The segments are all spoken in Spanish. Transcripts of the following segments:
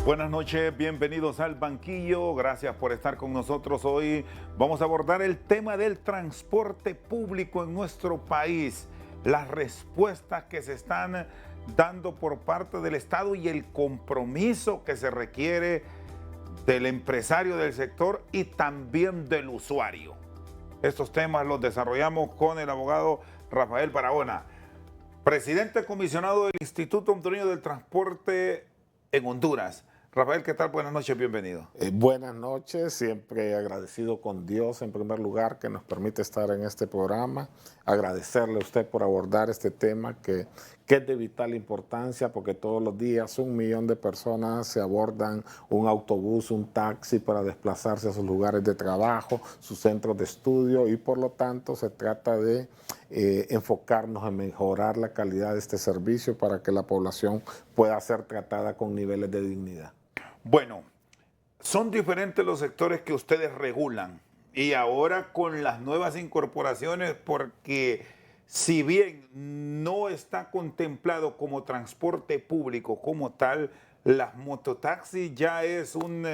Buenas noches, bienvenidos al banquillo, gracias por estar con nosotros hoy. Vamos a abordar el tema del transporte público en nuestro país, las respuestas que se están dando por parte del Estado y el compromiso que se requiere del empresario del sector y también del usuario. Estos temas los desarrollamos con el abogado Rafael Barahona, presidente comisionado del Instituto Hondureño del Transporte en Honduras. Rafael, ¿qué tal? Buenas noches, bienvenido. Buenas noches, siempre agradecido con Dios en primer lugar que nos permite estar en este programa. Agradecerle a usted por abordar este tema que es de vital importancia porque todos los días 1 millón de personas se abordan un autobús, un taxi para desplazarse a sus lugares de trabajo, sus centros de estudio y por lo tanto se trata de enfocarnos en mejorar la calidad de este servicio para que la población pueda ser tratada con niveles de dignidad. Bueno, son diferentes los sectores que ustedes regulan y ahora con las nuevas incorporaciones, porque si bien no está contemplado como transporte público como tal, las mototaxis ya es un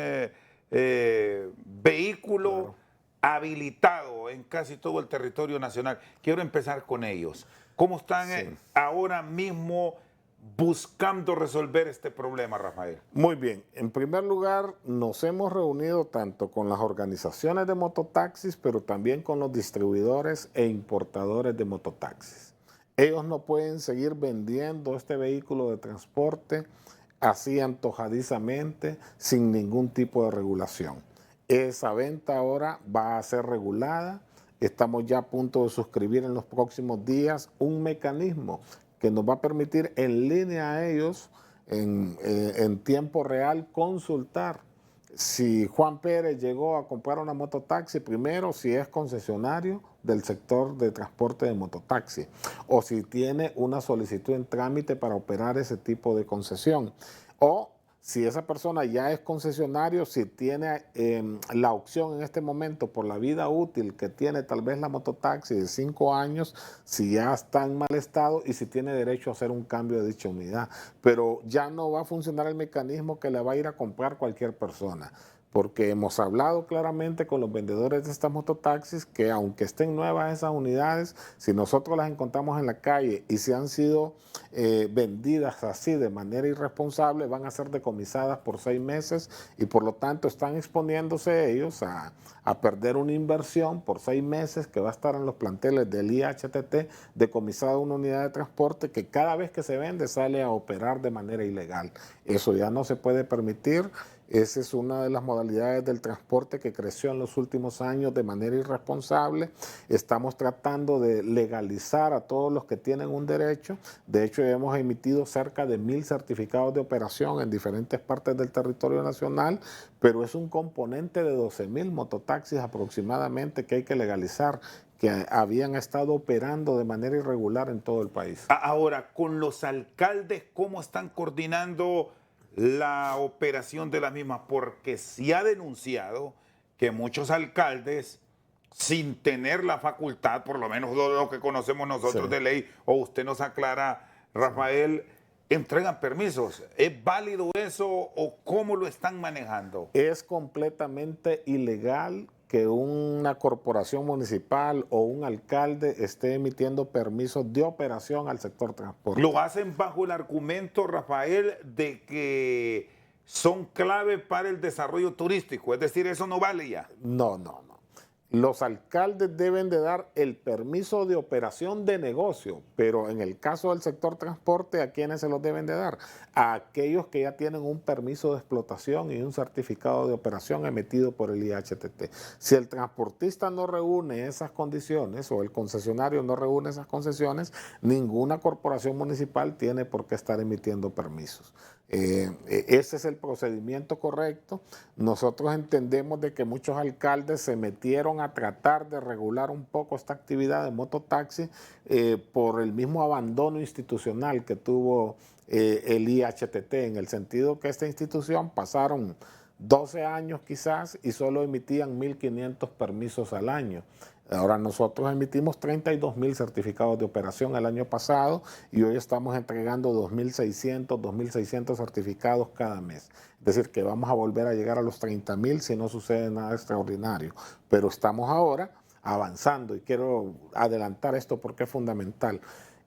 vehículo habilitado en casi todo el territorio nacional. Quiero empezar con ellos. ¿Cómo están ahora mismo buscando resolver este problema, Rafael? Muy bien. En primer lugar, nos hemos reunido tanto con las organizaciones de mototaxis, pero también con los distribuidores e importadores de mototaxis. Ellos no pueden seguir vendiendo este vehículo de transporte así antojadizamente, sin ningún tipo de regulación. Esa venta ahora va a ser regulada. Estamos ya a punto de suscribir en los próximos días un mecanismo que nos va a permitir en línea a ellos, en tiempo real, consultar si Juan Pérez llegó a comprar una mototaxi, primero si es concesionario del sector de transporte de mototaxi o si tiene una solicitud en trámite para operar ese tipo de concesión, o si esa persona ya es concesionario, si tiene la opción en este momento por la vida útil que tiene tal vez la mototaxi de 5 años, si ya está en mal estado y si tiene derecho a hacer un cambio de dicha unidad. Pero ya no va a funcionar el mecanismo que le va a ir a comprar cualquier persona, porque hemos hablado claramente con los vendedores de estas mototaxis que aunque estén nuevas esas unidades, si nosotros las encontramos en la calle y si han sido vendidas así de manera irresponsable, van a ser decomisadas por 6 meses y por lo tanto están exponiéndose ellos a perder una inversión por 6 meses que va a estar en los planteles del IHTT, decomisada una unidad de transporte que cada vez que se vende sale a operar de manera ilegal. Eso ya no se puede permitir. Esa es una de las modalidades del transporte que creció en los últimos años de manera irresponsable. Estamos tratando de legalizar a todos los que tienen un derecho. De hecho, hemos emitido cerca de 1000 certificados de operación en diferentes partes del territorio nacional, pero es un componente de 12,000 mototaxis aproximadamente que hay que legalizar, que habían estado operando de manera irregular en todo el país. Ahora, con los alcaldes, ¿cómo están coordinando la operación de las mismas? Porque se ha denunciado que muchos alcaldes, sin tener la facultad, por lo menos lo que conocemos nosotros de ley, o usted nos aclara, Rafael, entregan permisos. ¿Es válido eso o cómo lo están manejando? Es completamente ilegal que una corporación municipal o un alcalde esté emitiendo permisos de operación al sector transporte. Lo hacen bajo el argumento, Rafael, de que son clave para el desarrollo turístico. Es decir, eso no vale ya. No. Los alcaldes deben de dar el permiso de operación de negocio, pero en el caso del sector transporte, ¿a quiénes se los deben de dar? A aquellos que ya tienen un permiso de explotación y un certificado de operación emitido por el IHTT. Si el transportista no reúne esas condiciones o el concesionario no reúne esas concesiones, ninguna corporación municipal tiene por qué estar emitiendo permisos. Ese es el procedimiento correcto. Nosotros entendemos de que muchos alcaldes se metieron a tratar de regular un poco esta actividad de mototaxi por el mismo abandono institucional que tuvo el IHTT, en el sentido que esta institución pasaron 12 años quizás y solo emitían 1.500 permisos al año. Ahora nosotros emitimos 32.000 certificados de operación el año pasado y hoy estamos entregando 2.600 certificados cada mes. Es decir, que vamos a volver a llegar a los 30.000 si no sucede nada extraordinario. Pero estamos ahora avanzando y quiero adelantar esto porque es fundamental.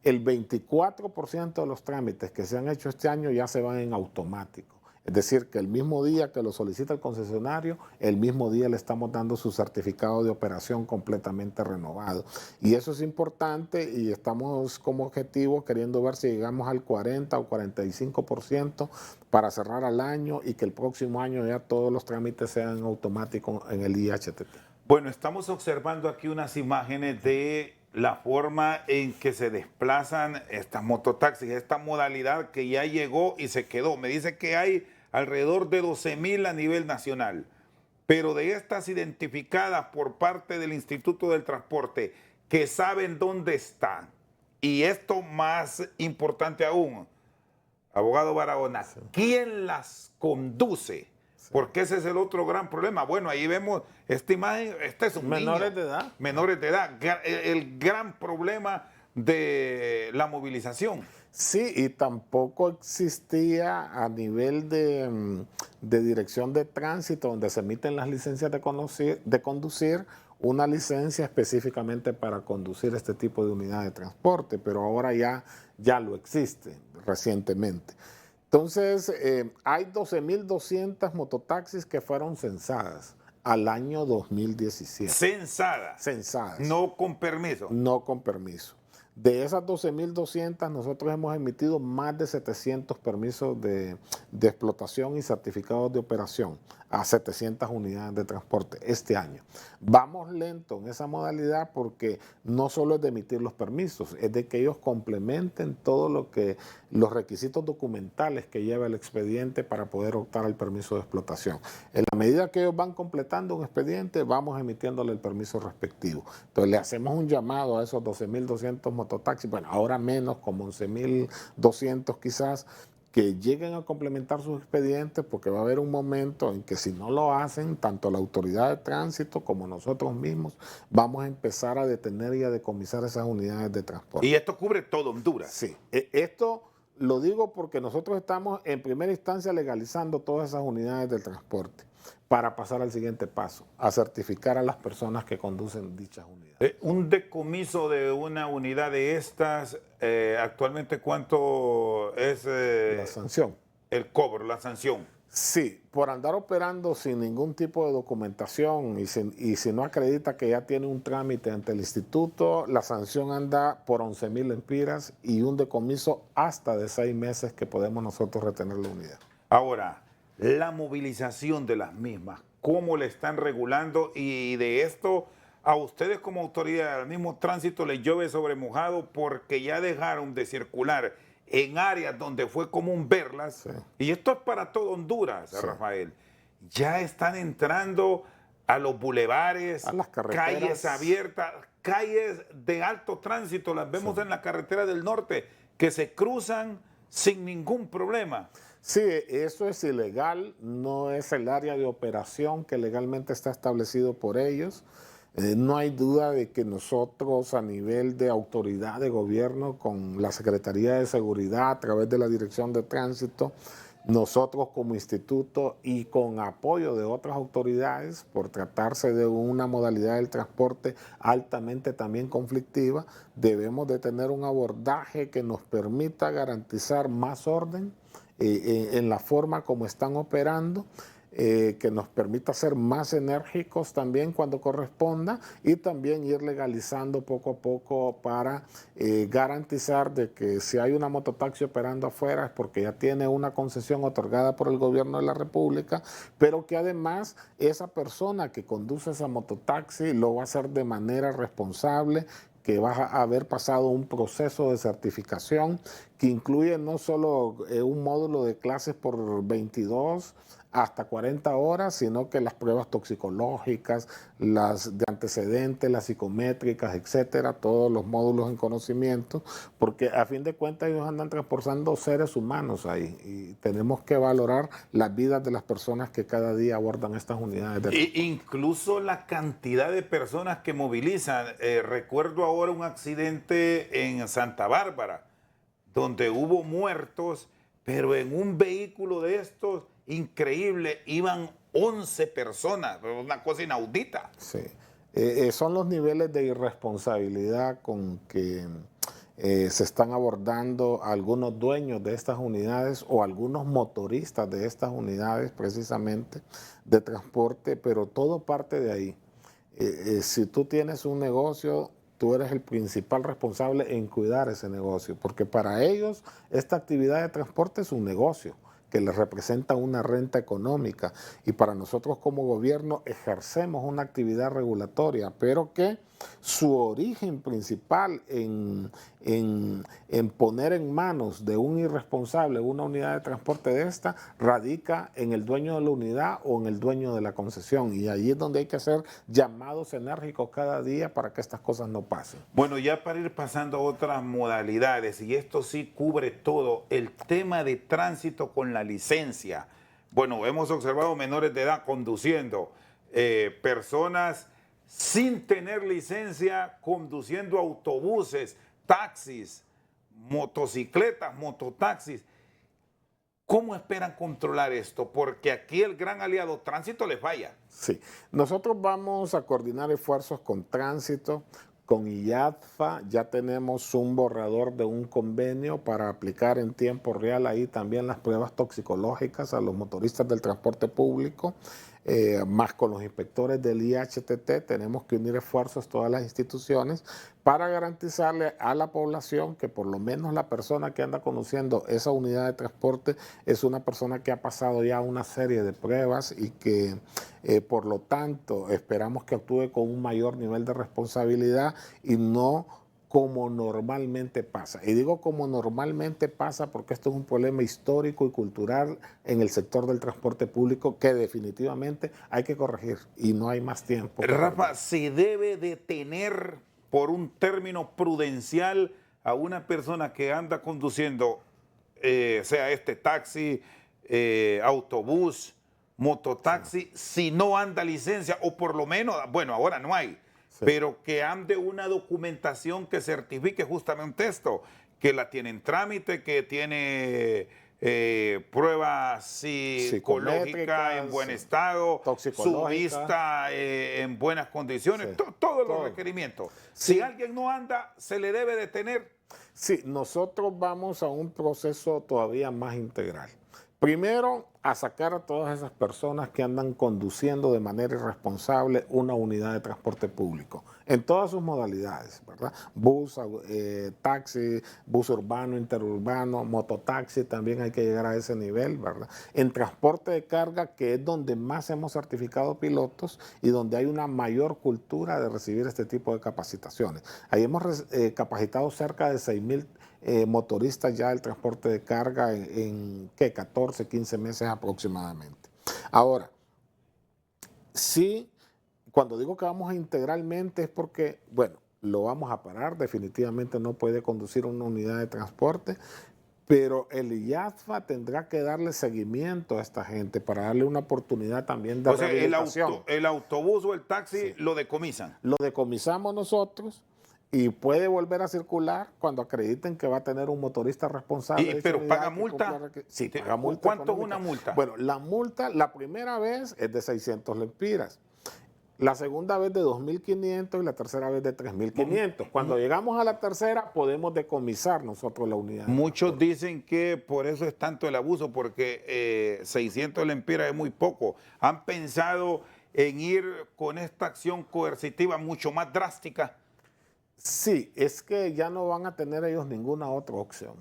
El 24% de los trámites que se han hecho este año ya se van en automático. Es decir, que el mismo día que lo solicita el concesionario, el mismo día le estamos dando su certificado de operación completamente renovado. Y eso es importante y estamos como objetivo queriendo ver si llegamos al 40 o 45% para cerrar al año y que el próximo año ya todos los trámites sean automáticos en el IHTT. Bueno, estamos observando aquí unas imágenes de la forma en que se desplazan estas mototaxis, esta modalidad que ya llegó y se quedó. Me dice que hay alrededor de 12.000 a nivel nacional, pero de estas identificadas por parte del Instituto del Transporte, que saben dónde están, y esto más importante aún, abogado Barahona, sí, ¿quién las conduce? Sí. Porque ese es el otro gran problema. Bueno, ahí vemos esta imagen, este es un menores niño, de edad. Menores de edad. El gran problema de la movilización. Sí, y tampoco existía a nivel de dirección de tránsito, donde se emiten las licencias de conducir, una licencia específicamente para conducir este tipo de unidad de transporte, pero ahora ya lo existe recientemente. Entonces, hay 12.200 mototaxis que fueron censadas al año 2017. ¿Censadas? Censadas. No con permiso. No con permiso. De esas 12.200, nosotros hemos emitido más de 700 permisos de explotación y certificados de operación a 700 unidades de transporte este año. Vamos lento en esa modalidad porque no solo es de emitir los permisos, es de que ellos complementen todo los requisitos documentales que lleva el expediente para poder optar al permiso de explotación. En la medida que ellos van completando un expediente, vamos emitiéndole el permiso respectivo. Entonces le hacemos un llamado a esos 12.200 mototaxis, bueno, ahora menos, como 11.200 quizás, que lleguen a complementar sus expedientes, porque va a haber un momento en que si no lo hacen, tanto la autoridad de tránsito como nosotros mismos, vamos a empezar a detener y a decomisar esas unidades de transporte. ¿Y esto cubre todo Honduras? Sí, esto lo digo porque nosotros estamos en primera instancia legalizando todas esas unidades del transporte para pasar al siguiente paso, a certificar a las personas que conducen dichas unidades. Un decomiso de una unidad de estas, actualmente, ¿cuánto es la sanción? El cobro, la sanción. Sí, por andar operando sin ningún tipo de documentación y si no acredita que ya tiene un trámite ante el instituto, la sanción anda por 11.000 lempiras y un decomiso hasta de 6 meses que podemos nosotros retener la unidad. Ahora, la movilización de las mismas, ¿cómo le están regulando? Y de esto, a ustedes como autoridad, al mismo tránsito les llueve sobre mojado porque ya dejaron de circular en áreas donde fue común verlas. Sí. Y esto es para todo Honduras, sí, Rafael. Ya están entrando a los bulevares, a las carreteras, calles abiertas, calles de alto tránsito, las vemos, sí, en la carretera del norte, que se cruzan sin ningún problema. Sí, eso es ilegal, no es el área de operación que legalmente está establecido por ellos. No hay duda de que nosotros a nivel de autoridad de gobierno, con la Secretaría de Seguridad a través de la Dirección de Tránsito, nosotros como instituto y con apoyo de otras autoridades, por tratarse de una modalidad del transporte altamente también conflictiva, debemos de tener un abordaje que nos permita garantizar más orden en la forma como están operando, que nos permita ser más enérgicos también cuando corresponda y también ir legalizando poco a poco para garantizar de que si hay una mototaxi operando afuera es porque ya tiene una concesión otorgada por el gobierno de la República, pero que además esa persona que conduce esa mototaxi lo va a hacer de manera responsable, que vas a haber pasado un proceso de certificación que incluye no solo un módulo de clases por 22 hasta 40 horas, sino que las pruebas toxicológicas, las de antecedentes, las psicométricas, etcétera, todos los módulos en conocimiento, porque a fin de cuentas ellos andan transportando seres humanos ahí y tenemos que valorar las vidas de las personas que cada día abordan estas unidades de transporte. Incluso la cantidad de personas que movilizan. Recuerdo ahora un accidente en Santa Bárbara, donde hubo muertos, pero en un vehículo de estos, increíble, iban 11 personas, una cosa inaudita. Sí, son los niveles de irresponsabilidad con que se están abordando algunos dueños de estas unidades o algunos motoristas de estas unidades precisamente de transporte, pero todo parte de ahí. Si tú tienes un negocio, tú eres el principal responsable en cuidar ese negocio, porque para ellos esta actividad de transporte es un negocio que les representa una renta económica y para nosotros como gobierno ejercemos una actividad regulatoria, pero que su origen principal en poner en manos de un irresponsable una unidad de transporte de esta radica en el dueño de la unidad o en el dueño de la concesión, y allí es donde hay que hacer llamados enérgicos cada día para que estas cosas no pasen. Bueno, ya para ir pasando a otras modalidades, y esto sí cubre todo, el tema de tránsito con la licencia. Bueno, hemos observado menores de edad conduciendo, personas sin tener licencia conduciendo autobuses, taxis, motocicletas, mototaxis. ¿Cómo esperan controlar esto? Porque aquí el gran aliado tránsito les falla. Sí, nosotros vamos a coordinar esfuerzos con tránsito, con IATFA, ya tenemos un borrador de un convenio para aplicar en tiempo real ahí también las pruebas toxicológicas a los motoristas del transporte público, más con los inspectores del IHTT. Tenemos que unir esfuerzos todas las instituciones para garantizarle a la población que por lo menos la persona que anda conduciendo esa unidad de transporte es una persona que ha pasado ya una serie de pruebas y que por lo tanto esperamos que actúe con un mayor nivel de responsabilidad y no como normalmente pasa. Y digo como normalmente pasa porque esto es un problema histórico y cultural en el sector del transporte público que definitivamente hay que corregir y no hay más tiempo. Rafa, ¿se debe detener por un término prudencial a una persona que anda conduciendo, sea este taxi, autobús, mototaxi, si no anda licencia o por lo menos, bueno, ahora no hay, pero que ande una documentación que certifique justamente esto, que la tiene en trámite, que tiene pruebas psicológicas en buen estado, su vista en buenas condiciones, todos los requerimientos? Si alguien no anda, ¿se le debe detener? Sí, nosotros vamos a un proceso todavía más integral. Primero, a sacar a todas esas personas que andan conduciendo de manera irresponsable una unidad de transporte público, en todas sus modalidades, ¿verdad? Bus, taxi, bus urbano, interurbano, mototaxi, también hay que llegar a ese nivel, ¿verdad? En transporte de carga, que es donde más hemos certificado pilotos y donde hay una mayor cultura de recibir este tipo de capacitaciones. Ahí hemos capacitado cerca de 6,000 motoristas ya del transporte de carga en ¿qué? 14, 15 meses aproximadamente. Ahora, sí, cuando digo que vamos a integralmente es porque, bueno, lo vamos a parar, definitivamente no puede conducir una unidad de transporte, pero el IATFA tendrá que darle seguimiento a esta gente para darle una oportunidad también de rehabilitación. O sea, el autobús o el taxi lo decomisan. Lo decomisamos nosotros y puede volver a circular cuando acrediten que va a tener un motorista responsable. ¿Pero paga multa? Sí, paga multa. ¿Cuánto es una multa? Bueno, la multa la primera vez es de 600 lempiras. La segunda vez de 2.500 y la tercera vez de 3.500. Cuando llegamos a la tercera, podemos decomisar nosotros la unidad. Muchos dicen que por eso es tanto el abuso, porque 600 lempiras es muy poco. ¿Han pensado en ir con esta acción coercitiva mucho más drástica? Sí, es que ya no van a tener ellos ninguna otra opción.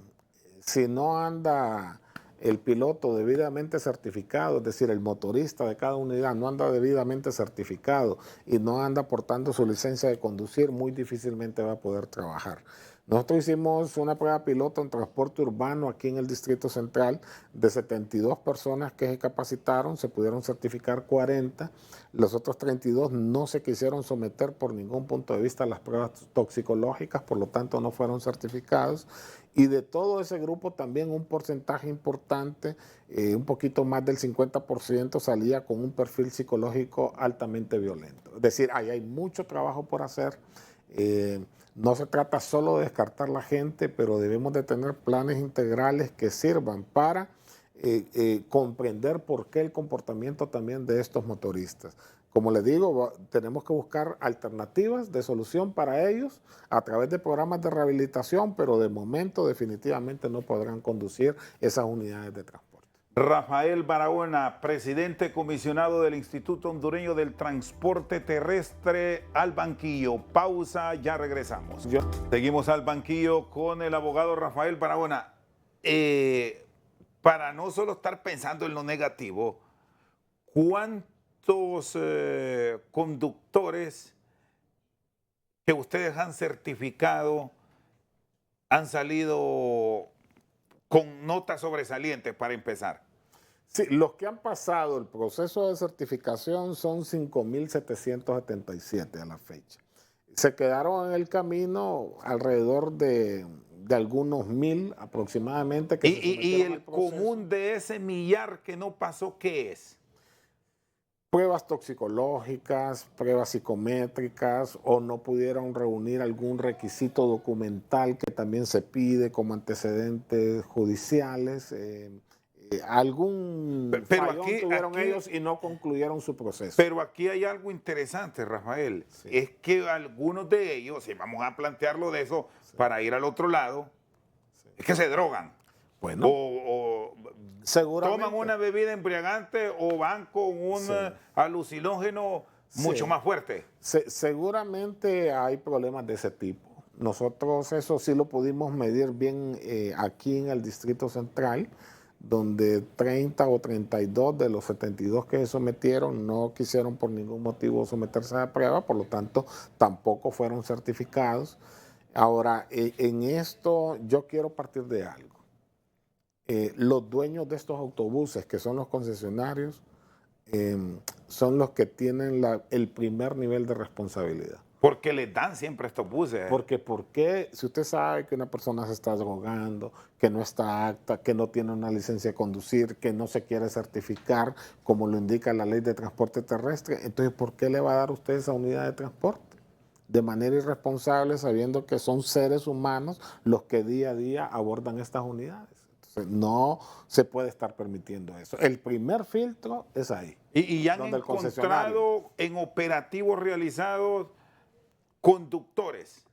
Si no anda el piloto debidamente certificado, es decir, el motorista de cada unidad no anda debidamente certificado y no anda portando su licencia de conducir, muy difícilmente va a poder trabajar. Nosotros hicimos una prueba piloto en transporte urbano aquí en el Distrito Central de 72 personas que se capacitaron, se pudieron certificar 40, los otros 32 no se quisieron someter por ningún punto de vista a las pruebas toxicológicas, por lo tanto no fueron certificados. Y de todo ese grupo también un porcentaje importante, un poquito más del 50% salía con un perfil psicológico altamente violento. Es decir, ahí hay mucho trabajo por hacer. No se trata solo de descartar la gente, pero debemos de tener planes integrales que sirvan para comprender por qué el comportamiento también de estos motoristas. Como les digo, tenemos que buscar alternativas de solución para ellos a través de programas de rehabilitación, pero de momento definitivamente no podrán conducir esas unidades de transporte. Rafael Barahona, presidente comisionado del Instituto Hondureño del Transporte Terrestre, al banquillo. Pausa, ya regresamos. Seguimos al banquillo con el abogado Rafael Barahona. Para no solo estar pensando en lo negativo, ¿cuántos conductores que ustedes han certificado han salido con notas sobresalientes para empezar? Sí, los que han pasado el proceso de certificación son 5.777 a la fecha. Se quedaron en el camino alrededor de algunos 1.000 aproximadamente. Que ¿Y el común de ese millar que no pasó, qué es? Pruebas toxicológicas, pruebas psicométricas, o no pudieron reunir algún requisito documental que también se pide como antecedentes judiciales. Algún fallón tuvieron ellos y no concluyeron su proceso. Pero aquí hay algo interesante, Rafael. Sí. Es que algunos de ellos, y vamos a plantearlo de eso para ir al otro lado, es que se drogan. Bueno, seguramente toman una bebida embriagante o van con un alucinógeno mucho más fuerte. Seguramente hay problemas de ese tipo. Nosotros eso sí lo pudimos medir bien aquí en el Distrito Central, donde 30 o 32 de los 72 que se sometieron no quisieron por ningún motivo someterse a la prueba, por lo tanto tampoco fueron certificados. Ahora, en esto yo quiero partir de algo. Los dueños de estos autobuses, que son los concesionarios, son los que tienen el primer nivel de responsabilidad. Porque les dan siempre estos buses. Porque si usted sabe que una persona se está drogando, que no está apta, que no tiene una licencia de conducir, que no se quiere certificar, como lo indica la ley de transporte terrestre, entonces ¿por qué le va a dar usted esa unidad de transporte? De manera irresponsable, sabiendo que son seres humanos los que día a día abordan estas unidades. Entonces, no se puede estar permitiendo eso. El primer filtro es ahí. Y han encontrado en operativos realizados conductores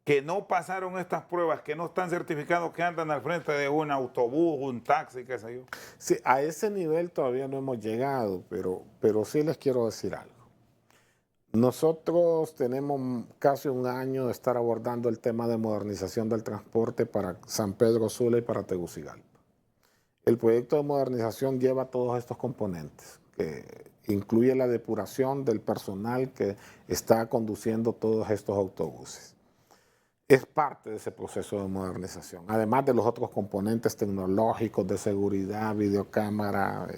que no pasaron estas pruebas, que no están certificados, que andan al frente de un autobús, un taxi, qué sé yo. Sí, a ese nivel todavía no hemos llegado, pero sí les quiero decir algo. Nosotros tenemos casi un año de estar abordando el tema de modernización del transporte para San Pedro Sula y para Tegucigalpa. El proyecto de modernización lleva todos estos componentes, que incluye la depuración del personal que está conduciendo todos estos autobuses. Es parte de ese proceso de modernización, además de los otros componentes tecnológicos de seguridad, videocámara,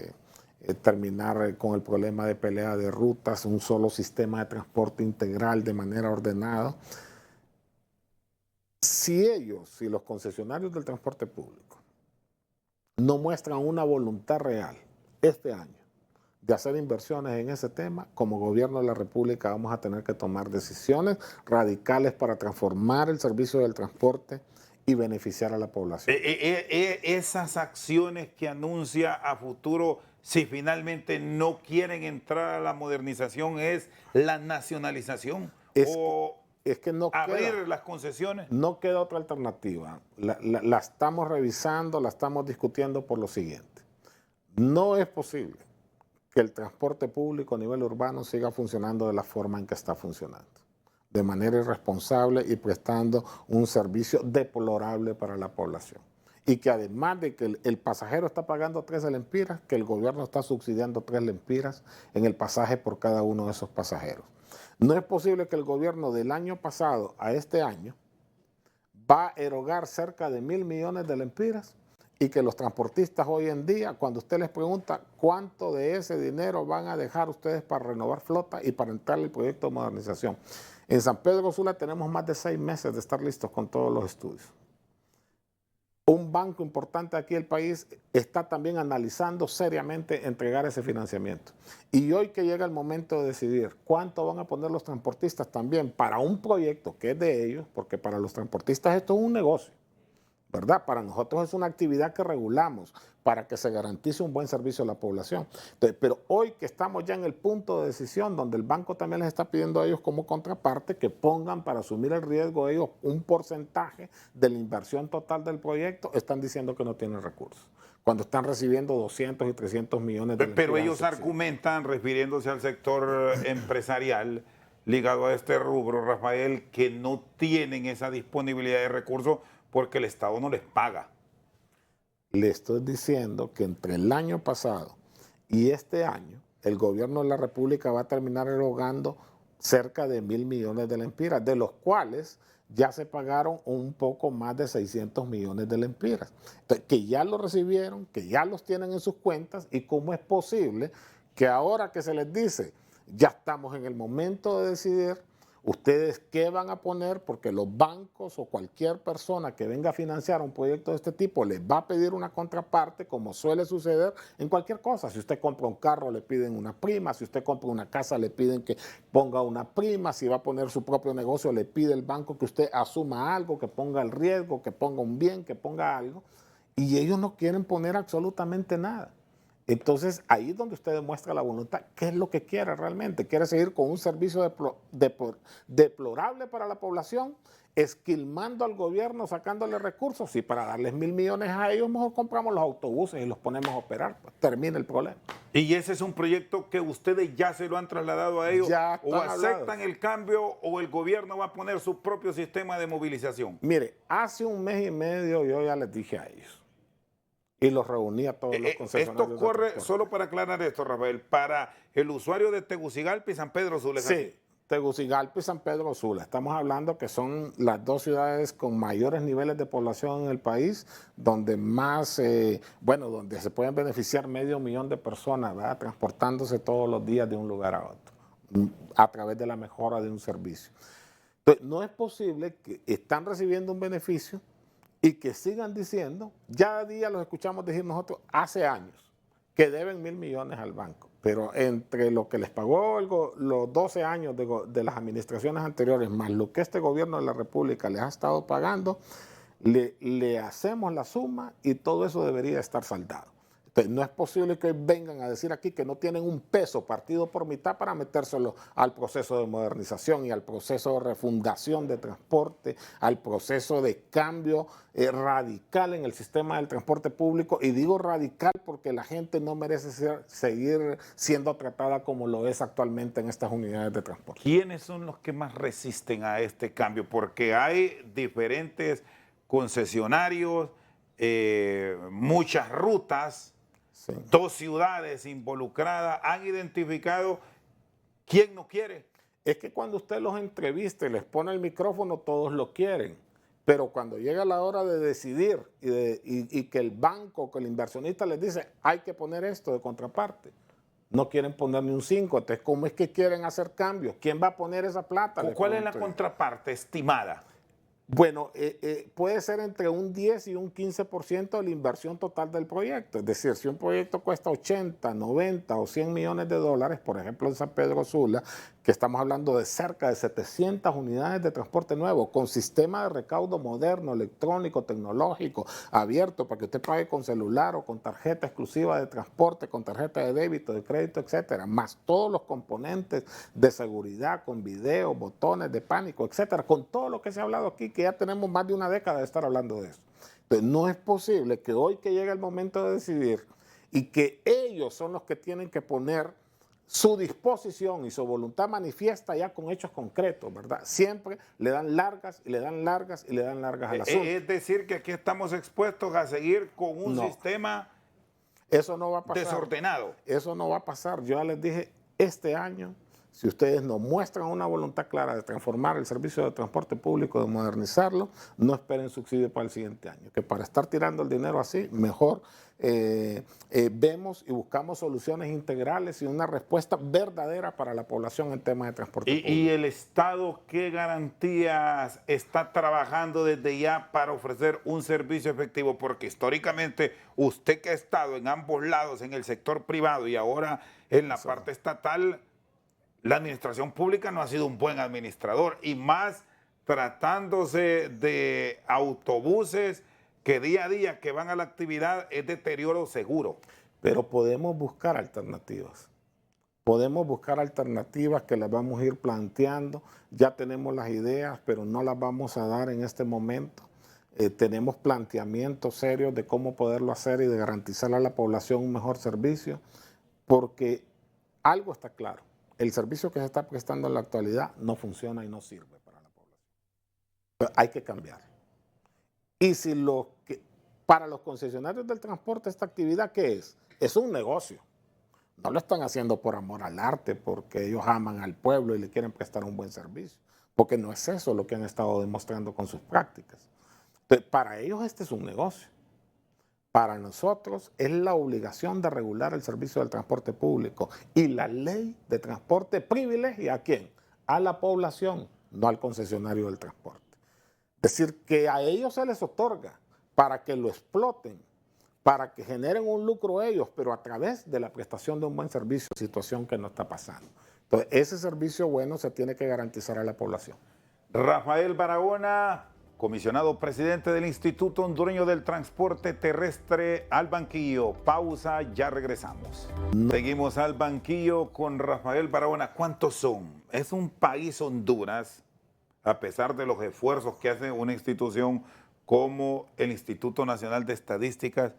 terminar con el problema de pelea de rutas, un solo sistema de transporte integral de manera ordenada. Si los concesionarios del transporte público no muestran una voluntad real este año de hacer inversiones en ese tema, como gobierno de la República vamos a tener que tomar decisiones radicales para transformar el servicio del transporte y beneficiar a la población. Esas acciones que anuncia a futuro, si finalmente no quieren entrar a la modernización, ¿es la nacionalización? Es que no abrir las concesiones. No queda otra alternativa. La estamos revisando, la estamos discutiendo por lo siguiente. No es posible que el transporte público a nivel urbano siga funcionando de la forma en que está funcionando, de manera irresponsable y prestando un servicio deplorable para la población. y que además de que el pasajero está pagando 13 lempiras, que el gobierno está subsidiando 3 lempiras en el pasaje por cada uno de esos pasajeros. No es posible que el gobierno del año pasado a este año va a erogar cerca de 1.000 millones de lempiras y que los transportistas hoy en día, cuando usted les pregunta cuánto de ese dinero van a dejar ustedes para renovar flota y para entrar el proyecto de modernización. En San Pedro Sula tenemos más de 6 meses de estar listos con todos los estudios. Un banco importante aquí del país está también analizando seriamente entregar ese financiamiento. Y hoy que llega el momento de decidir cuánto van a poner los transportistas también para un proyecto que es de ellos, porque para los transportistas esto es un negocio, ¿verdad? Para nosotros es una actividad que regulamos para que se garantice un buen servicio a la población. Entonces, pero hoy que estamos ya en el punto de decisión donde el banco también les está pidiendo a ellos como contraparte que pongan para asumir el riesgo ellos un porcentaje de la inversión total del proyecto, están diciendo que no tienen recursos, cuando están recibiendo 200 y 300 millones de Pero ellos argumentan, refiriéndose al sector empresarial ligado a este rubro, Rafael, que no tienen esa disponibilidad de recursos porque el Estado no les paga. Le estoy diciendo que entre el año pasado y este año, el gobierno de la República va a terminar erogando cerca de 1.000 millones de lempiras, de los cuales ya se pagaron un poco más de 600 millones de lempiras. Entonces, que ya lo recibieron, que ya los tienen en sus cuentas, y cómo es posible que ahora que se les dice, ya estamos en el momento de decidir, ustedes qué van a poner, porque los bancos o cualquier persona que venga a financiar un proyecto de este tipo les va a pedir una contraparte, como suele suceder en cualquier cosa. Si usted compra un carro le piden una prima, si usted compra una casa le piden que ponga una prima, si va a poner su propio negocio le pide el banco que usted asuma algo, que ponga el riesgo, que ponga un bien, que ponga algo, y ellos no quieren poner absolutamente nada. Entonces, ahí es donde usted demuestra la voluntad. ¿Qué es lo que quiere realmente? ¿Quiere seguir con un servicio deplorable para la población, esquilmando al gobierno, sacándole recursos? Sí, para darles 1.000 millones a ellos, mejor compramos los autobuses y los ponemos a operar. Pues, termina el problema. ¿Y ese es un proyecto que ustedes ya se lo han trasladado a ellos? ¿O aceptan el cambio o el gobierno va a poner su propio sistema de movilización? Mire, hace un mes y medio yo ya les dije a ellos. Y los reunía a todos los concesionarios. Esto corre, solo para aclarar esto, Rafael, para el usuario de Tegucigalpa y San Pedro Sula. Sí, Tegucigalpa y San Pedro Sula. Estamos hablando que son las dos ciudades con mayores niveles de población en el país, donde más, donde se pueden beneficiar 500.000 de personas, ¿verdad?, transportándose todos los días de un lugar a otro, a través de la mejora de un servicio. Entonces, no es posible que están recibiendo un beneficio y que sigan diciendo, ya día los escuchamos decir nosotros hace años, que deben 1.000 millones al banco. Pero entre lo que les pagó los 12 años de las administraciones anteriores, más lo que este gobierno de la República les ha estado pagando, le hacemos la suma y todo eso debería estar saldado. Entonces, no es posible que vengan a decir aquí que no tienen un peso partido por mitad para metérselo al proceso de modernización y al proceso de refundación de transporte, al proceso de cambio radical en el sistema del transporte público. Y digo radical porque la gente no merece seguir siendo tratada como lo es actualmente en estas unidades de transporte. ¿Quiénes son los que más resisten a este cambio? Porque hay diferentes concesionarios, muchas rutas. Sí. 2 ciudades involucradas. ¿Han identificado quién no quiere? Es que cuando usted los entrevista y les pone el micrófono, todos lo quieren. Pero cuando llega la hora de decidir y que el banco, que el inversionista les dice, hay que poner esto de contraparte, no quieren poner ni un 5. Entonces, ¿cómo es que quieren hacer cambios? ¿Quién va a poner esa plata? ¿Cuál es la contraparte estimada? Bueno, puede ser entre un 10 y un 15% de la inversión total del proyecto. Es decir, si un proyecto cuesta 80, 90 o 100 millones de dólares, por ejemplo en San Pedro Sula, que estamos hablando de cerca de 700 unidades de transporte nuevo, con sistema de recaudo moderno, electrónico, tecnológico, abierto, para que usted pague con celular o con tarjeta exclusiva de transporte, con tarjeta de débito, de crédito, etcétera, más todos los componentes de seguridad, con video, botones de pánico, etcétera, con todo lo que se ha hablado aquí, que ya tenemos más de una década de estar hablando de eso. Entonces, no es posible que hoy que llega el momento de decidir y que ellos son los que tienen que poner su disposición y su voluntad manifiesta ya con hechos concretos, ¿verdad? Siempre le dan largas y le dan largas y le dan largas al asunto. Es decir, que aquí estamos expuestos a seguir con un sistema eso no va a pasar. Desordenado. Eso no va a pasar. Yo ya les dije, este año, si ustedes nos muestran una voluntad clara de transformar el servicio de transporte público, de modernizarlo, no esperen subsidio para el siguiente año. Que para estar tirando el dinero así, mejor vemos y buscamos soluciones integrales y una respuesta verdadera para la población en temas de transporte público. ¿Y el Estado qué garantías está trabajando desde ya para ofrecer un servicio efectivo? Porque históricamente usted que ha estado en ambos lados, en el sector privado y ahora en la parte estatal, la administración pública no ha sido un buen administrador, y más tratándose de autobuses que día a día que van a la actividad es deterioro seguro. Pero podemos buscar alternativas. Podemos buscar alternativas que las vamos a ir planteando. Ya tenemos las ideas, pero no las vamos a dar en este momento. Tenemos planteamientos serios de cómo poderlo hacer y de garantizar a la población un mejor servicio, porque algo está claro. El servicio que se está prestando en la actualidad no funciona y no sirve para la población. Pero hay que cambiar. Y si para los concesionarios del transporte esta actividad, ¿qué es? Es un negocio. No lo están haciendo por amor al arte, porque ellos aman al pueblo y le quieren prestar un buen servicio. Porque no es eso lo que han estado demostrando con sus prácticas. Entonces, para ellos este es un negocio. Para nosotros es la obligación de regular el servicio del transporte público. Y la ley de transporte privilegia ¿a quién? A la población, no al concesionario del transporte. Es decir, que a ellos se les otorga para que lo exploten, para que generen un lucro ellos, pero a través de la prestación de un buen servicio, situación que no está pasando. Entonces, ese servicio bueno se tiene que garantizar a la población. Rafael Barahona, comisionado presidente del Instituto Hondureño del Transporte Terrestre, al banquillo. Pausa, ya regresamos. Seguimos al banquillo con Rafael Barahona. ¿Cuántos son? Es un país, Honduras, a pesar de los esfuerzos que hace una institución como el Instituto Nacional de Estadísticas,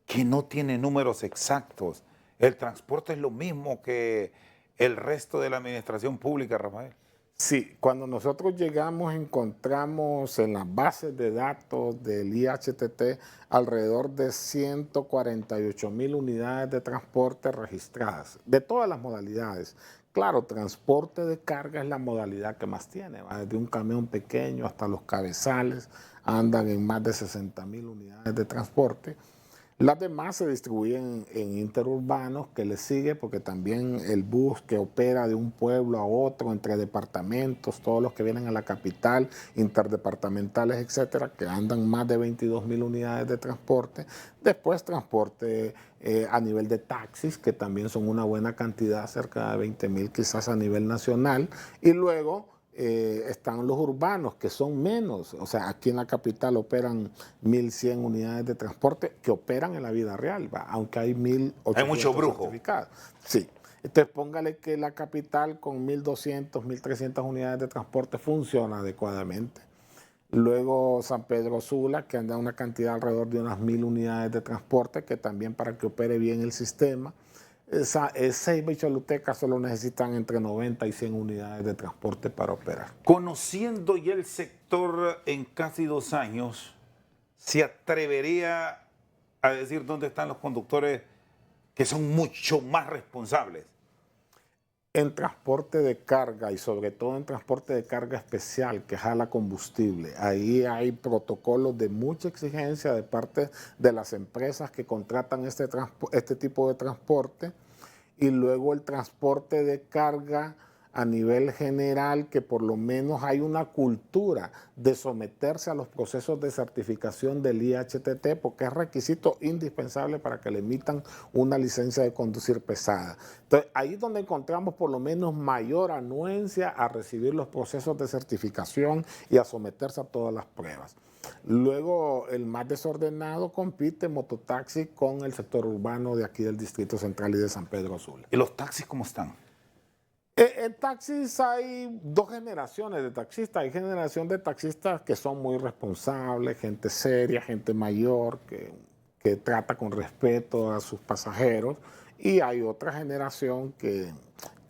que no tiene números exactos. El transporte es lo mismo que el resto de la administración pública, Rafael. Sí, cuando nosotros llegamos encontramos en las bases de datos del IHTT alrededor de 148,000 unidades de transporte registradas, de todas las modalidades. Claro, transporte de carga es la modalidad que más tiene, ¿va? Desde un camión pequeño hasta los cabezales andan en más de 60,000 unidades de transporte. Las demás se distribuyen en interurbanos, que le sigue porque también el bus que opera de un pueblo a otro, entre departamentos, todos los que vienen a la capital, interdepartamentales, etcétera, que andan más de 22,000 unidades de transporte. Después transporte a nivel de taxis, que también son una buena cantidad, cerca de 20,000 quizás a nivel nacional. Y luego están los urbanos, que son menos. O sea, aquí en la capital operan 1,100 unidades de transporte que operan en la vida real, ¿va? Aunque hay 1,800 hay mucho brujo. certificados. Sí. Entonces póngale que la capital con 1,200, 1,300 unidades de transporte funciona adecuadamente. Luego San Pedro Sula, que anda una cantidad alrededor de unas 1,000 unidades de transporte, que también para que opere bien el sistema. Ceiba y Choluteca solo necesitan entre 90 y 100 unidades de transporte para operar. Conociendo ya el sector en casi 2 años, ¿se atrevería a decir dónde están los conductores que son mucho más responsables? En transporte de carga y sobre todo en transporte de carga especial que jala combustible, ahí hay protocolos de mucha exigencia de parte de las empresas que contratan este tipo de transporte, y luego el transporte de carga a nivel general, que por lo menos hay una cultura de someterse a los procesos de certificación del IHTT, porque es requisito indispensable para que le emitan una licencia de conducir pesada. Entonces, ahí es donde encontramos por lo menos mayor anuencia a recibir los procesos de certificación y a someterse a todas las pruebas. Luego, el más desordenado compite mototaxi con el sector urbano de aquí del Distrito Central y de San Pedro Sula. ¿Y los taxis cómo están? En taxis hay 2 generaciones de taxistas. Hay generación de taxistas que son muy responsables, gente seria, gente mayor, que trata con respeto a sus pasajeros. Y hay otra generación que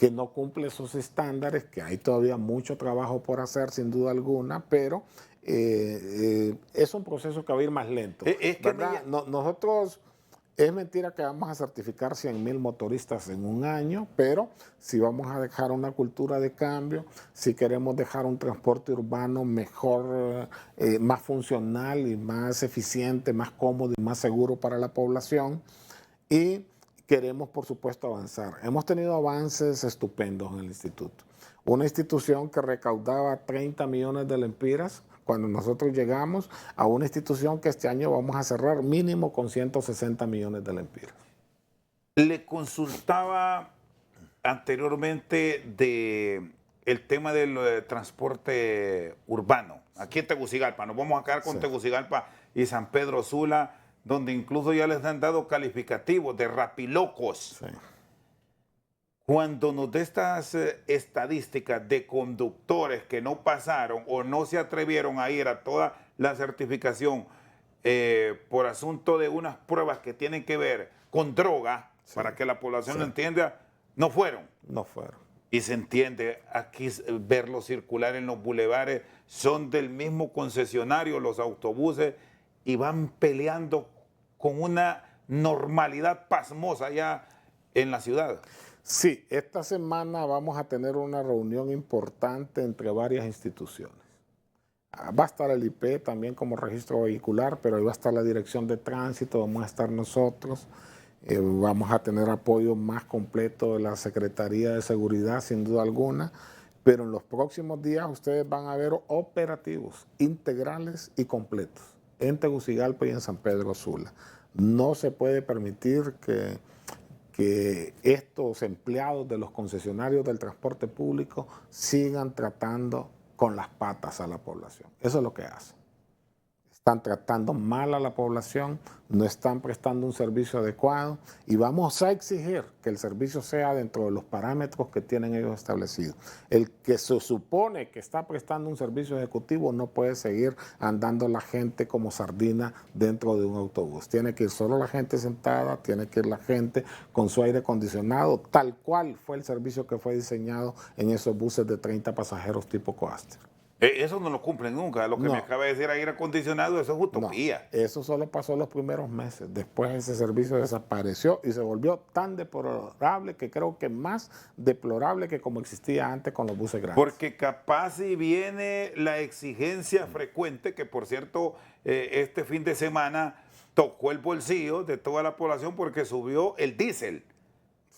que no cumple esos estándares, que hay todavía mucho trabajo por hacer, sin duda alguna, pero es un proceso que va a ir más lento, Es que ¿verdad? Nosotros, es mentira que vamos a certificar 100,000 motoristas en un año, pero si vamos a dejar una cultura de cambio, si queremos dejar un transporte urbano mejor, más funcional y más eficiente, más cómodo y más seguro para la población, y queremos, por supuesto, avanzar. Hemos tenido avances estupendos en el instituto. Una institución que recaudaba 30 millones de lempiras cuando nosotros llegamos, a una institución que este año vamos a cerrar mínimo con 160 millones de lempiras. Le consultaba anteriormente de el tema del transporte urbano. Aquí en Tegucigalpa, nos vamos a quedar con Tegucigalpa y San Pedro Sula, donde incluso ya les han dado calificativos de rapilocos. Sí. Cuando nos dé estas estadísticas de conductores que no pasaron o no se atrevieron a ir a toda la certificación por asunto de unas pruebas que tienen que ver con droga, para que la población lo entienda, no fueron. No fueron. Y se entiende, aquí verlos circular en los bulevares, son del mismo concesionario los autobuses y van peleando con una normalidad pasmosa ya en la ciudad. Sí, esta semana vamos a tener una reunión importante entre varias instituciones. Va a estar el IP también como registro vehicular, pero ahí va a estar la dirección de tránsito, vamos a estar nosotros. Vamos a tener apoyo más completo de la Secretaría de Seguridad, sin duda alguna, pero en los próximos días ustedes van a ver operativos integrales y completos en Tegucigalpa y en San Pedro Sula. No se puede permitir que estos empleados de los concesionarios del transporte público sigan tratando con las patas a la población. Eso es lo que hacen. Están tratando mal a la población, no están prestando un servicio adecuado y vamos a exigir que el servicio sea dentro de los parámetros que tienen ellos establecidos. El que se supone que está prestando un servicio ejecutivo no puede seguir andando la gente como sardina dentro de un autobús. Tiene que ir solo la gente sentada, tiene que ir la gente con su aire acondicionado, tal cual fue el servicio que fue diseñado en esos buses de 30 pasajeros tipo Coaster. Eso no lo cumplen nunca. Lo que me acaba de decir aire acondicionado, eso es utopía. No, eso solo pasó los primeros meses. Después ese servicio desapareció y se volvió tan deplorable que creo que más deplorable que como existía antes con los buses grandes. Porque capaz si viene la exigencia frecuente, que por cierto, este fin de semana tocó el bolsillo de toda la población porque subió el diésel.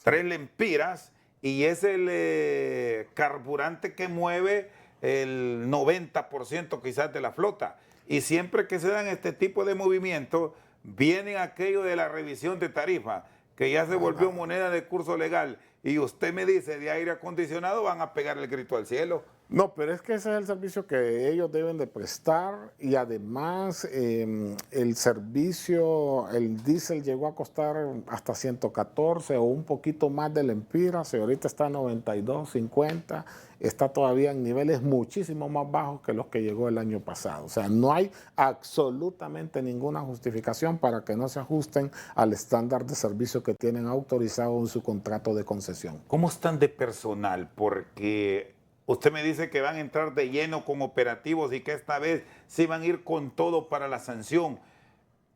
3 lempiras y es el carburante que mueve el 90% quizás de la flota. Y siempre que se dan este tipo de movimientos, viene aquello de la revisión de tarifa, que ya se volvió moneda de curso legal. Y usted me dice de aire acondicionado, van a pegar el grito al cielo. No, pero es que ese es el servicio que ellos deben de prestar y además el servicio, el diésel llegó a costar hasta 114 o un poquito más de lempiras y ahorita está a 92.50, está todavía en niveles muchísimo más bajos que los que llegó el año pasado. O sea, no hay absolutamente ninguna justificación para que no se ajusten al estándar de servicio que tienen autorizado en su contrato de concesión. ¿Cómo están de personal? Porque usted me dice que van a entrar de lleno con operativos y que esta vez sí van a ir con todo para la sanción,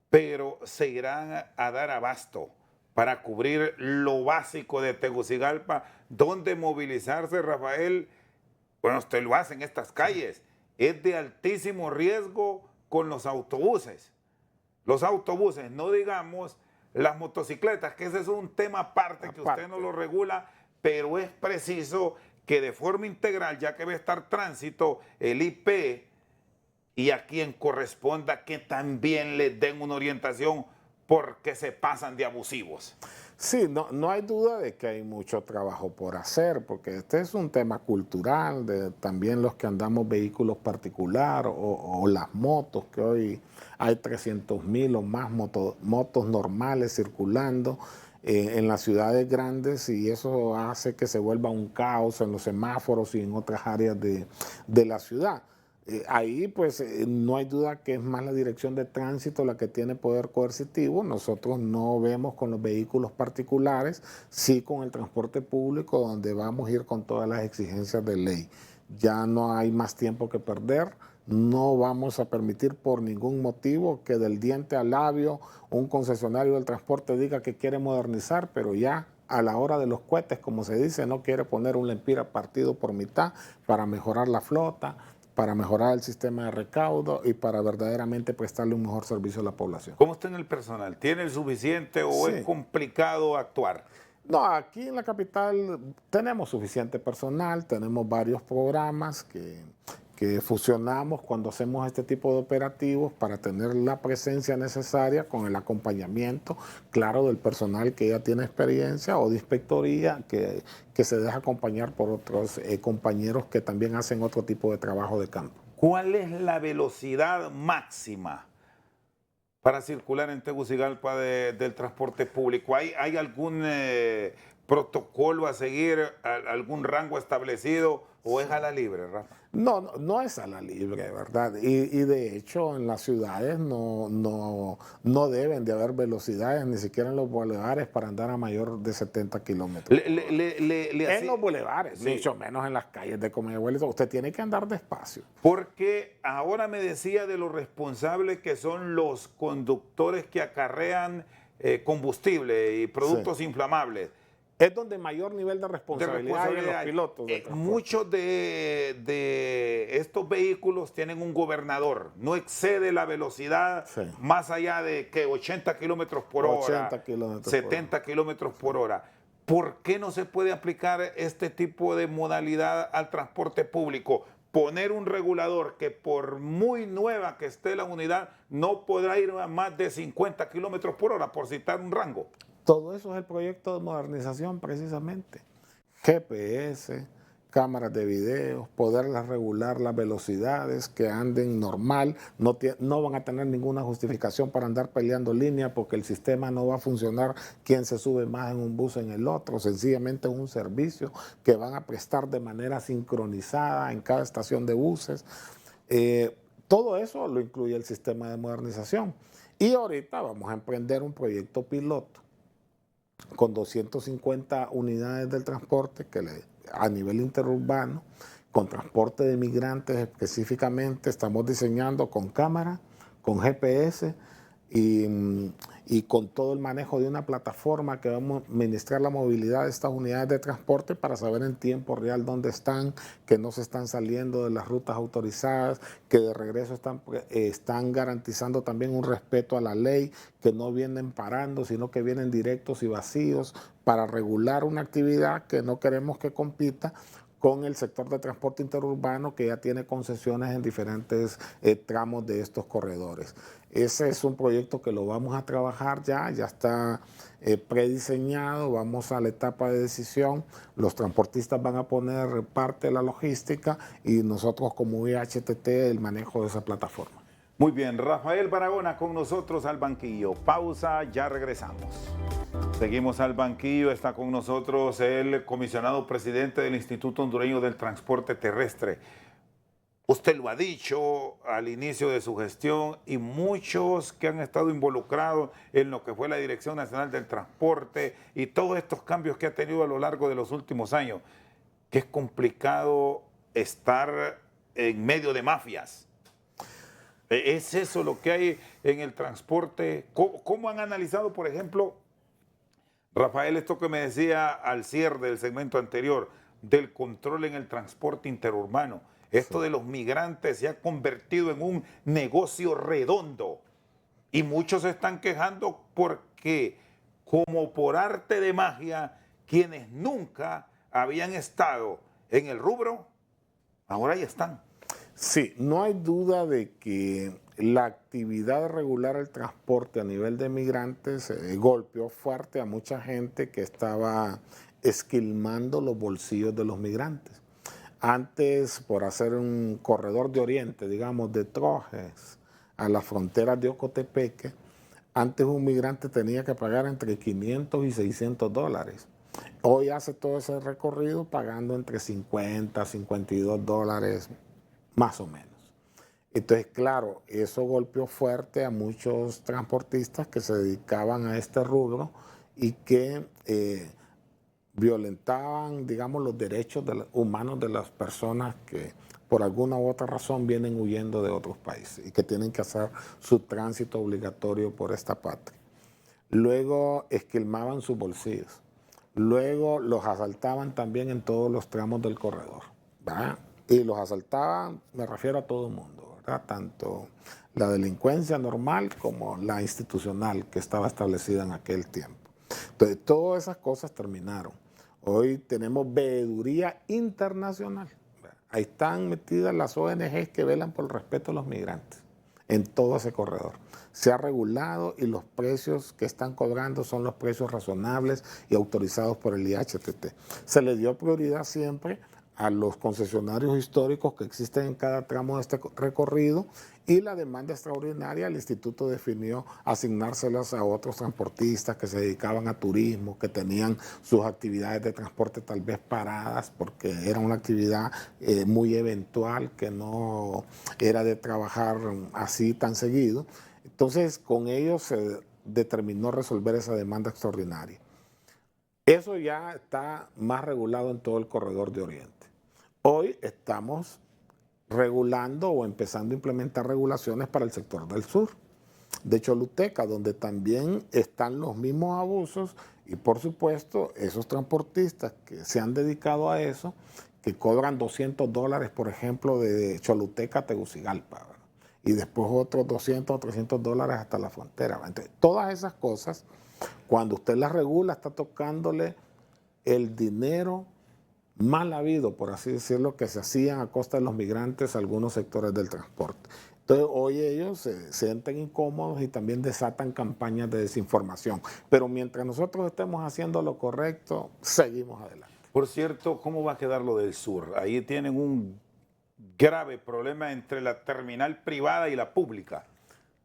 pero se irán a dar abasto para cubrir lo básico de Tegucigalpa, donde movilizarse, Rafael, bueno, usted lo hace en estas calles, es de altísimo riesgo con los autobuses. Los autobuses, no digamos las motocicletas, que ese es un tema aparte que usted no lo regula, pero es preciso que de forma integral, ya que va a estar tránsito, el IP y a quien corresponda que también les den una orientación porque se pasan de abusivos. Sí, no hay duda de que hay mucho trabajo por hacer, porque este es un tema cultural, de también los que andamos vehículos particulares o las motos, que hoy hay 300,000 o más motos normales circulando en las ciudades grandes y eso hace que se vuelva un caos en los semáforos y en otras áreas de la ciudad. Ahí pues no hay duda que es más la dirección de tránsito la que tiene poder coercitivo. Nosotros no vemos con los vehículos particulares, sí con el transporte público, donde vamos a ir con todas las exigencias de ley. Ya no hay más tiempo que perder. No vamos a permitir por ningún motivo que del diente al labio un concesionario del transporte diga que quiere modernizar, pero ya a la hora de los cohetes, como se dice, no quiere poner un Lempira partido por mitad para mejorar la flota, para mejorar el sistema de recaudo y para verdaderamente prestarle un mejor servicio a la población. ¿Cómo está en el personal? ¿Tiene el suficiente o Sí. es complicado actuar? No, aquí en la capital tenemos suficiente personal, tenemos varios programas que fusionamos cuando hacemos este tipo de operativos para tener la presencia necesaria con el acompañamiento, claro, del personal que ya tiene experiencia o de inspectoría que se deja acompañar por otros compañeros que también hacen otro tipo de trabajo de campo. ¿Cuál es la velocidad máxima para circular en Tegucigalpa del transporte público? ¿Hay algún protocolo a seguir, algún rango establecido o es a la libre, Rafa? No es a la libre, ¿verdad? Y de hecho en las ciudades no deben de haber velocidades, ni siquiera en los bulevares, para andar a mayor de 70 kilómetros. En los bulevares, Sí. mucho menos en las calles de Comayagüela. Usted tiene que andar despacio. Porque ahora me decía de los responsables que son los conductores que acarrean combustible y productos inflamables. Es donde mayor nivel de responsabilidad hay en los pilotos de transporte. Muchos de estos vehículos tienen un gobernador. No excede la velocidad más allá de que 80 kilómetros por hora, 80 kilómetros 70 kilómetros por hora. ¿Por qué no se puede aplicar este tipo de modalidad al transporte público? Poner un regulador que por muy nueva que esté la unidad no podrá ir a más de 50 kilómetros por hora, por citar un rango. Todo eso es el proyecto de modernización precisamente. GPS, cámaras de video, poderlas regular las velocidades, que anden normal, no van a tener ninguna justificación para andar peleando línea porque el sistema no va a funcionar quién se sube más en un bus en el otro, sencillamente es un servicio que van a prestar de manera sincronizada en cada estación de buses. Todo eso lo incluye el sistema de modernización. Y ahorita vamos a emprender un proyecto piloto con 250 unidades del transporte a nivel interurbano, con transporte de migrantes específicamente, estamos diseñando con cámara, con GPS y con todo el manejo de una plataforma que vamos a administrar la movilidad de estas unidades de transporte para saber en tiempo real dónde están, que no se están saliendo de las rutas autorizadas, que de regreso están garantizando también un respeto a la ley, que no vienen parando, sino que vienen directos y vacíos para regular una actividad que no queremos que compita con el sector de transporte interurbano que ya tiene concesiones en diferentes tramos de estos corredores. Ese es un proyecto que lo vamos a trabajar ya está prediseñado, vamos a la etapa de decisión, los transportistas van a poner parte de la logística y nosotros como IHTT el manejo de esa plataforma. Muy bien, Rafael Barahona con nosotros al banquillo. Pausa, ya regresamos. Seguimos al banquillo, está con nosotros el comisionado presidente del Instituto Hondureño del Transporte Terrestre. Usted lo ha dicho al inicio de su gestión y muchos que han estado involucrados en lo que fue la Dirección Nacional del Transporte y todos estos cambios que ha tenido a lo largo de los últimos años, que es complicado estar en medio de mafias. ¿Es eso lo que hay en el transporte? ¿Cómo han analizado, por ejemplo, Rafael, esto que me decía al cierre del segmento anterior, del control en el transporte interurbano? Esto de los migrantes se ha convertido en un negocio redondo y muchos se están quejando porque, como por arte de magia, quienes nunca habían estado en el rubro, ahora ya están. Sí, no hay duda de que la actividad de regular el transporte a nivel de migrantes golpeó fuerte a mucha gente que estaba esquilmando los bolsillos de los migrantes. Antes, por hacer un corredor de oriente, digamos, de Trojes a las fronteras de Ocotepeque, antes un migrante tenía que pagar entre 500 y 600 dólares. Hoy hace todo ese recorrido pagando entre 50 y 52 dólares, más o menos. Entonces, claro, eso golpeó fuerte a muchos transportistas que se dedicaban a este rubro y que violentaban, digamos, los derechos humanos de las personas que por alguna u otra razón vienen huyendo de otros países y que tienen que hacer su tránsito obligatorio por esta patria. Luego esquilmaban sus bolsillos. Luego los asaltaban también en todos los tramos del corredor, ¿verdad? Y los asaltaban, me refiero a todo el mundo, ¿verdad? Tanto la delincuencia normal como la institucional que estaba establecida en aquel tiempo. Entonces, todas esas cosas terminaron. Hoy tenemos veeduría internacional. Ahí están metidas las ONGs que velan por el respeto de los migrantes en todo ese corredor. Se ha regulado y los precios que están cobrando son los precios razonables y autorizados por el IHTT. Se le dio prioridad siempre a los concesionarios históricos que existen en cada tramo de este recorrido y la demanda extraordinaria, el instituto definió asignárselas a otros transportistas que se dedicaban a turismo, que tenían sus actividades de transporte tal vez paradas porque era una actividad muy eventual que no era de trabajar así tan seguido. Entonces con ellos se determinó resolver esa demanda extraordinaria. Eso ya está más regulado en todo el corredor de Oriente. Hoy estamos regulando o empezando a implementar regulaciones para el sector del sur, de Choluteca, donde también están los mismos abusos y por supuesto esos transportistas que se han dedicado a eso, que cobran $200, por ejemplo, de Choluteca a Tegucigalpa, ¿verdad? Y después otros 200 o $300 hasta la frontera. Entonces, todas esas cosas, cuando usted las regula, está tocándole el dinero mal habido, por así decirlo, que se hacían a costa de los migrantes a algunos sectores del transporte. Entonces hoy ellos se sienten incómodos y también desatan campañas de desinformación. Pero mientras nosotros estemos haciendo lo correcto, seguimos adelante. Por cierto, ¿cómo va a quedar lo del sur? Ahí tienen un grave problema entre la terminal privada y la pública.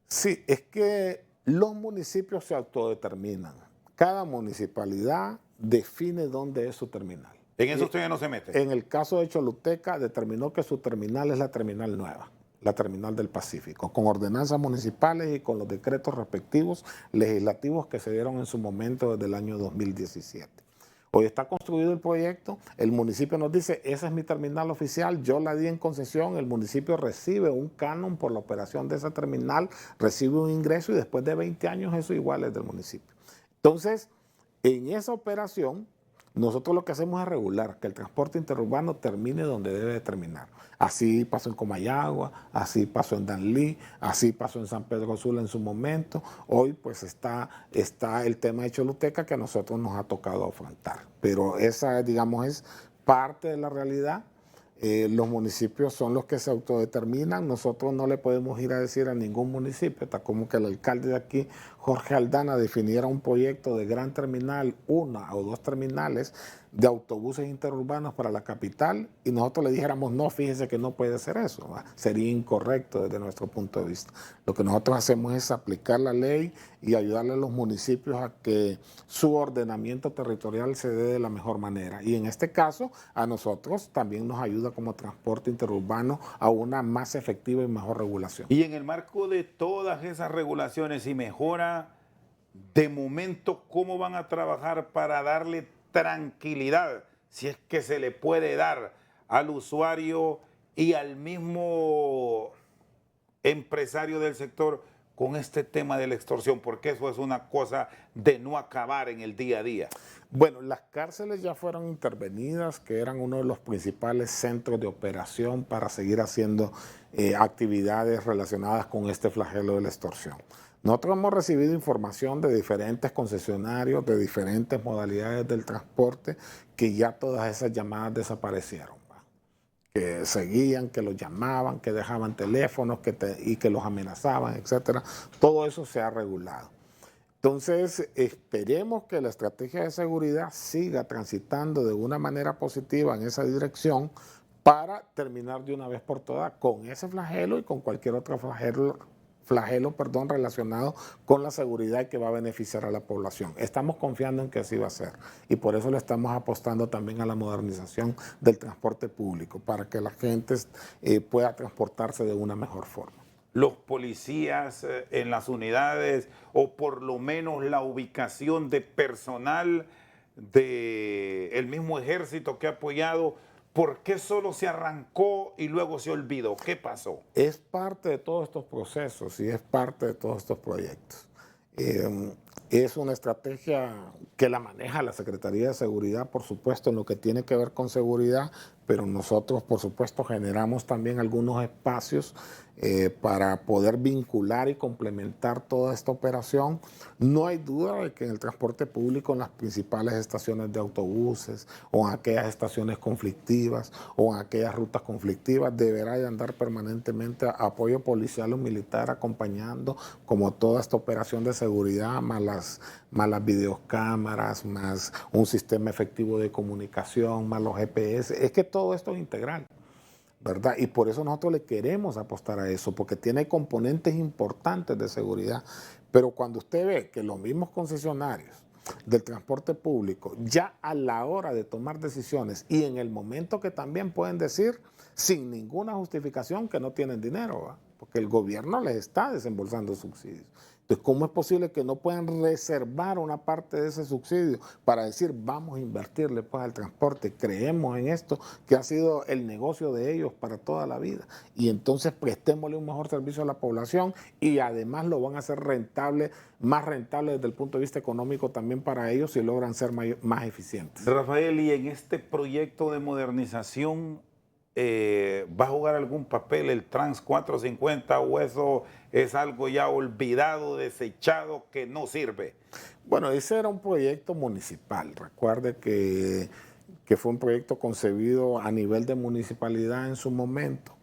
Sí, es que los municipios se autodeterminan. Cada municipalidad define dónde es su terminal. En eso usted ya no se mete. En el caso de Choluteca, determinó que su terminal es la terminal nueva, la terminal del Pacífico, con ordenanzas municipales y con los decretos respectivos legislativos que se dieron en su momento desde el año 2017. Hoy está construido el proyecto, el municipio nos dice, esa es mi terminal oficial, yo la di en concesión, el municipio recibe un canon por la operación de esa terminal, recibe un ingreso y después de 20 años eso igual es del municipio. Entonces, en esa operación, nosotros lo que hacemos es regular que el transporte interurbano termine donde debe de terminar. Así pasó en Comayagua, así pasó en Danlí, así pasó en San Pedro Sula en su momento. Hoy pues está el tema de Choluteca que a nosotros nos ha tocado afrontar. Pero esa, digamos, es parte de la realidad. Los municipios son los que se autodeterminan, nosotros no le podemos ir a decir a ningún municipio, está como que el alcalde de aquí, Jorge Aldana, definiera un proyecto de gran terminal, una o dos terminales de autobuses interurbanos para la capital y nosotros le dijéramos, no, fíjese que no puede hacer eso, ¿va? Sería incorrecto desde nuestro punto de vista. Lo que nosotros hacemos es aplicar la ley y ayudarle a los municipios a que su ordenamiento territorial se dé de la mejor manera. Y en este caso, a nosotros también nos ayuda como transporte interurbano a una más efectiva y mejor regulación. Y en el marco de todas esas regulaciones y mejora, de momento, ¿cómo van a trabajar para darle tranquilidad, si es que se le puede dar al usuario y al mismo empresario del sector con este tema de la extorsión? Porque eso es una cosa de no acabar en el día a día. Bueno, las cárceles ya fueron intervenidas, que eran uno de los principales centros de operación para seguir haciendo actividades relacionadas con este flagelo de la extorsión. Nosotros hemos recibido información de diferentes concesionarios, de diferentes modalidades del transporte, que ya todas esas llamadas desaparecieron, ¿va? Que seguían, que los llamaban, que dejaban teléfonos y que los amenazaban, etcétera. Todo eso se ha regulado. Entonces, esperemos que la estrategia de seguridad siga transitando de una manera positiva en esa dirección para terminar de una vez por todas con ese flagelo y con cualquier otro flagelo flagelo, perdón, relacionado con la seguridad que va a beneficiar a la población. Estamos confiando en que así va a ser y por eso le estamos apostando también a la modernización del transporte público para que la gente pueda transportarse de una mejor forma. Los policías en las unidades o por lo menos la ubicación de personal del mismo ejército que ha apoyado, ¿por qué solo se arrancó y luego se olvidó? ¿Qué pasó? Es parte de todos estos procesos y es parte de todos estos proyectos. Es una estrategia que la maneja la Secretaría de Seguridad, por supuesto, en lo que tiene que ver con seguridad, pero nosotros, por supuesto, generamos también algunos espacios para poder vincular y complementar toda esta operación. No hay duda de que en el transporte público, en las principales estaciones de autobuses o en aquellas estaciones conflictivas o en aquellas rutas conflictivas, deberá de andar permanentemente apoyo policial o militar acompañando como toda esta operación de seguridad, más las videocámaras, más un sistema efectivo de comunicación, más los GPS. Es que todo esto es integral, ¿verdad? Y por eso nosotros le queremos apostar a eso, porque tiene componentes importantes de seguridad. Pero cuando usted ve que los mismos concesionarios del transporte público, ya a la hora de tomar decisiones y en el momento que también pueden decir, sin ninguna justificación, que no tienen dinero, ¿va? Porque el gobierno les está desembolsando subsidios. Entonces, ¿cómo es posible que no puedan reservar una parte de ese subsidio para decir, vamos a invertirle pues al transporte, creemos en esto, que ha sido el negocio de ellos para toda la vida? Y entonces prestémosle un mejor servicio a la población y además lo van a hacer rentable, más rentable desde el punto de vista económico también para ellos si logran ser más eficientes. Rafael, y en este proyecto de modernización, ¿va a jugar algún papel el Trans 450 o eso es algo ya olvidado, desechado, que no sirve? Bueno, ese era un proyecto municipal. Recuerde que fue un proyecto concebido a nivel de municipalidad en su momento,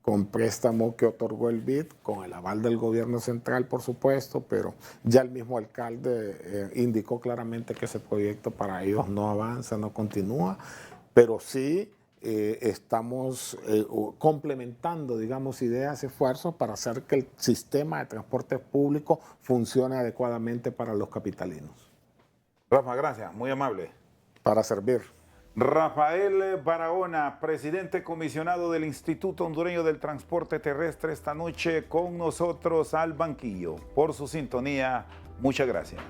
con préstamo que otorgó el BID, con el aval del gobierno central, por supuesto, pero ya el mismo alcalde indicó claramente que ese proyecto para ellos no avanza, no continúa, pero sí estamos complementando, digamos, ideas y esfuerzos para hacer que el sistema de transporte público funcione adecuadamente para los capitalinos. Rafa, gracias, muy amable. Para servir. Rafael Barahona, presidente comisionado del Instituto Hondureño del Transporte Terrestre, esta noche con nosotros al banquillo. Por su sintonía, muchas gracias.